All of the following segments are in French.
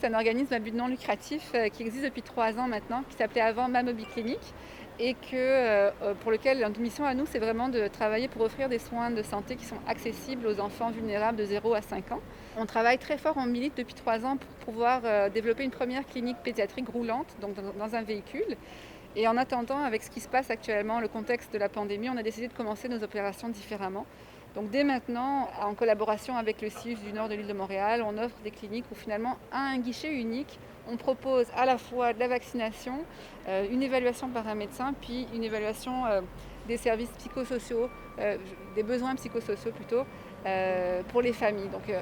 c'est un organisme à but non lucratif qui existe depuis 3 ans maintenant, qui s'appelait avant Mamobi Clinic et pour lequel notre mission à nous, c'est vraiment de travailler pour offrir des soins de santé qui sont accessibles aux enfants vulnérables de 0 à 5 ans. On travaille très fort, on milite depuis 3 ans pour pouvoir développer une première clinique pédiatrique roulante, donc dans un véhicule. Et en attendant, avec ce qui se passe actuellement, le contexte de la pandémie, on a décidé de commencer nos opérations différemment. Donc dès maintenant, en collaboration avec le CIUS du nord de l'île de Montréal, on offre des cliniques où finalement, à un guichet unique, on propose à la fois de la vaccination, une évaluation par un médecin, puis une évaluation des services psychosociaux, des besoins psychosociaux plutôt, pour les familles. Donc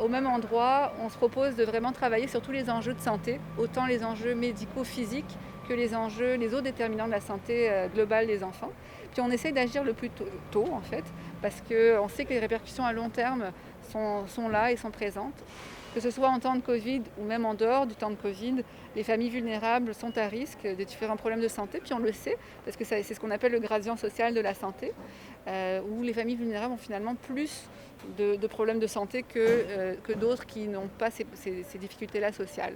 au même endroit, on se propose de vraiment travailler sur tous les enjeux de santé, autant les enjeux médico-physiques que les autres déterminants de la santé globale des enfants. Puis on essaie d'agir le plus tôt en fait, parce qu'on sait que les répercussions à long terme sont là et sont présentes. Que ce soit en temps de Covid ou même en dehors du temps de Covid, les familles vulnérables sont à risque de différents problèmes de santé, puis on le sait, parce que c'est ce qu'on appelle le gradient social de la santé, où les familles vulnérables ont finalement plus de problèmes de santé que d'autres qui n'ont pas ces difficultés-là sociales.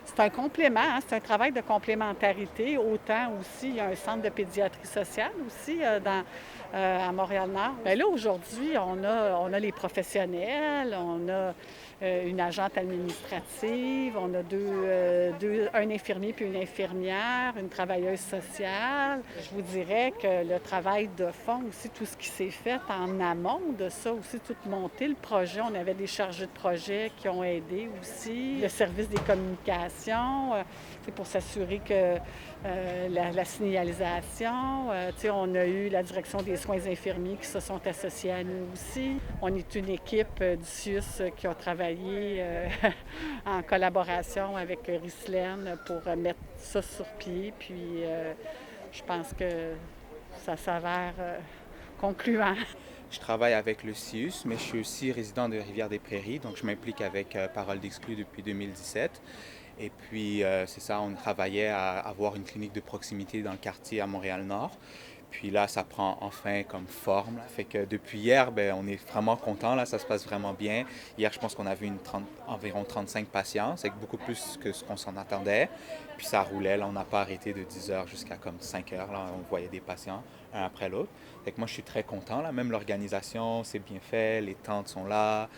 C'est un complément, hein? C'est un travail de complémentarité. Autant aussi, il y a un centre de pédiatrie sociale aussi à Montréal-Nord. Bien là, aujourd'hui, on a les professionnels, on a une agente administrative, on a un infirmier puis une infirmière, une travailleuse sociale. Je vous dirais que le travail de fond aussi, tout ce qui s'est fait en amont de ça aussi, tout monter le projet. On avait des chargés de projet qui ont aidé aussi. Le service des communications, c'est pour s'assurer que la signalisation, on a eu la direction des soins infirmiers qui se sont associés à nous aussi. On est une équipe du CIUS qui a travaillé en collaboration avec Rislaine pour mettre ça sur pied. Puis je pense que ça s'avère concluant. Je travaille avec le CIUS, mais je suis aussi résident de Rivière-des-Prairies, donc je m'implique avec Parole d'Exclus depuis 2017. Et puis, c'est ça, on travaillait à avoir une clinique de proximité dans le quartier à Montréal-Nord. Puis là, ça prend enfin comme forme. Fait que depuis hier, on est vraiment content. Là, ça se passe vraiment bien. Hier, je pense qu'on a vu environ 35 patients. C'est beaucoup plus que ce qu'on s'en attendait. Puis ça roulait. Là, on n'a pas arrêté de 10 heures jusqu'à comme 5 heures. Là, on voyait des patients un après l'autre. Fait que moi, je suis très content. Là. Même l'organisation, c'est bien fait. Les tentes sont là.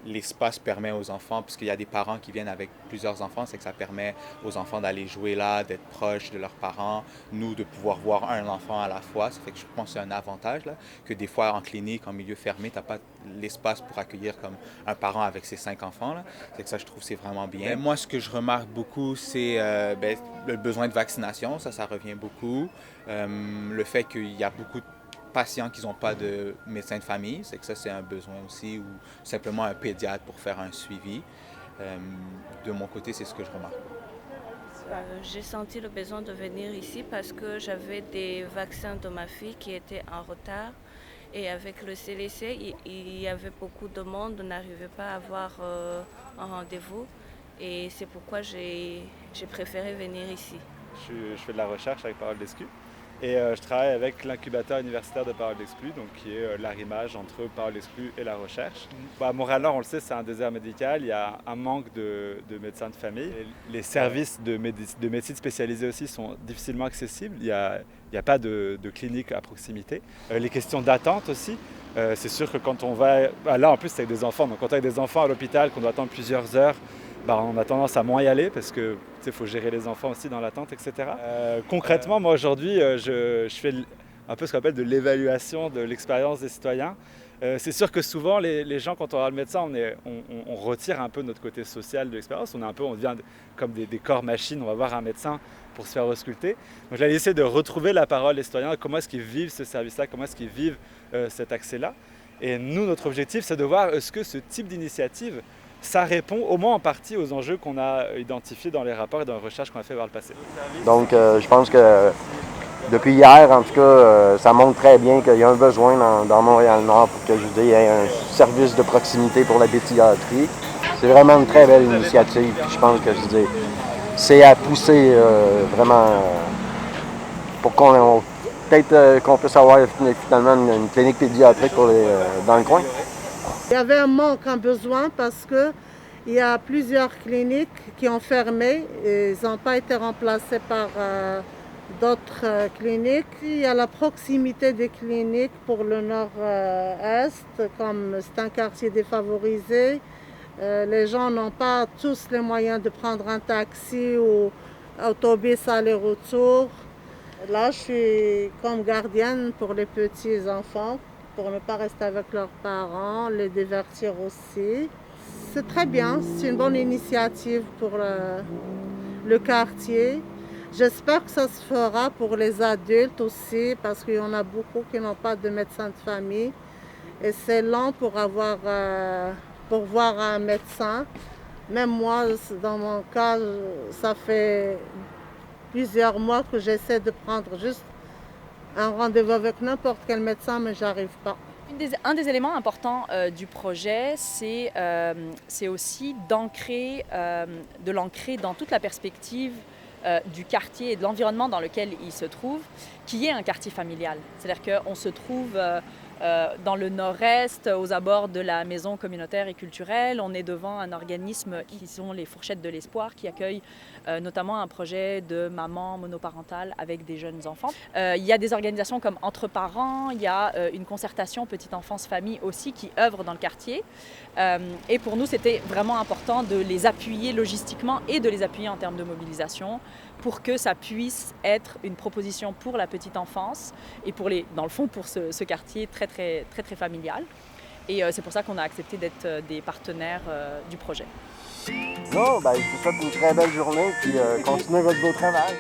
L'espace permet aux enfants, puisqu'il y a des parents qui viennent avec plusieurs enfants, c'est que ça permet aux enfants d'aller jouer là, d'être proches de leurs parents. Nous, de pouvoir voir un enfant à la fois. Ça fait que je pense que c'est un avantage, là, que des fois, en clinique, en milieu fermé, tu n'as pas l'espace pour accueillir comme un parent avec ses 5 enfants. Là. C'est que ça, je trouve, c'est vraiment bien. Moi, ce que je remarque beaucoup, c'est le besoin de vaccination. Ça revient beaucoup. Le fait qu'il y a beaucoup de patients qui n'ont pas de médecin de famille, c'est que ça, c'est un besoin aussi, ou simplement un pédiatre pour faire un suivi. De mon côté, c'est ce que je remarque. J'ai senti le besoin de venir ici parce que j'avais des vaccins de ma fille qui étaient en retard. Et avec le CLC, il y avait beaucoup de monde, on n'arrivait pas à avoir un rendez-vous. Et c'est pourquoi j'ai préféré venir ici. Je fais de la recherche avec Parole d'Exclus. Et je travaille avec l'incubateur universitaire de Parole d'Exclus, donc qui est l'arrimage entre Parole d'Exclus et la recherche. À Montréal-Nord, on le sait, c'est un désert médical. Il y a un manque de médecins de famille. Les services de médecine spécialisée aussi sont difficilement accessibles. Il n'y a pas de clinique à proximité. Les questions d'attente aussi. C'est sûr que quand on va... Là, en plus, c'est avec des enfants. Donc, quand on a des enfants à l'hôpital, qu'on doit attendre plusieurs heures, on a tendance à moins y aller parce que faut gérer les enfants aussi dans l'attente, etc. Concrètement, moi aujourd'hui, je fais un peu ce qu'on appelle de l'évaluation de l'expérience des citoyens. C'est sûr que souvent, les gens, quand on va le médecin, on retire un peu notre côté social de l'expérience. On devient comme des corps machines. On va voir un médecin pour se faire ausculter. Donc là, j'essaie de retrouver la parole des citoyens. Comment est-ce qu'ils vivent ce service-là? Comment est-ce qu'ils vivent cet accès-là? Et nous, notre objectif, c'est de voir est-ce que ce type d'initiative ça répond au moins en partie aux enjeux qu'on a identifiés dans les rapports et dans les recherches qu'on a fait par le passé. Donc, je pense que depuis hier, en tout cas, ça montre très bien qu'il y a un besoin dans Montréal-Nord pour que il y ait un service de proximité pour la pédiatrie. C'est vraiment une très belle initiative. Je pense que c'est à pousser vraiment pour qu'on peut-être qu'on puisse avoir finalement une clinique pédiatrique dans le coin. Il y avait un manque, un besoin parce que Il y a plusieurs cliniques qui ont fermé. Ils n'ont pas été remplacés par d'autres cliniques. Il y a la proximité des cliniques pour le nord-est, comme c'est un quartier défavorisé. Les gens n'ont pas tous les moyens de prendre un taxi ou autobus aller-retour. Là, je suis comme gardienne pour les petits enfants, pour ne pas rester avec leurs parents, les divertir aussi. C'est très bien, c'est une bonne initiative pour le quartier. J'espère que ça se fera pour les adultes aussi, parce qu'il y en a beaucoup qui n'ont pas de médecin de famille. Et c'est lent pour voir un médecin. Même moi, dans mon cas, ça fait plusieurs mois que j'essaie de prendre juste un rendez-vous avec n'importe quel médecin, mais j'arrive pas. Un des éléments importants du projet, c'est aussi de l'ancrer dans toute la perspective du quartier et de l'environnement dans lequel il se trouve, qui est un quartier familial. C'est-à-dire qu'on se trouve dans le nord-est, aux abords de la maison communautaire et culturelle. On est devant un organisme qui sont les Fourchettes de l'Espoir, qui accueille notamment un projet de maman monoparentale avec des jeunes enfants. Il y a des organisations comme Entre Parents, il y a une concertation Petite Enfance Famille aussi qui œuvre dans le quartier. Et pour nous, c'était vraiment important de les appuyer logistiquement et de les appuyer en termes de mobilisation pour que ça puisse être une proposition pour la petite enfance et dans le fond, pour ce quartier très, très, très, très familial. Et c'est pour ça qu'on a accepté d'être des partenaires du projet. Non, je vous souhaite une très belle journée, puis continuez votre beau travail.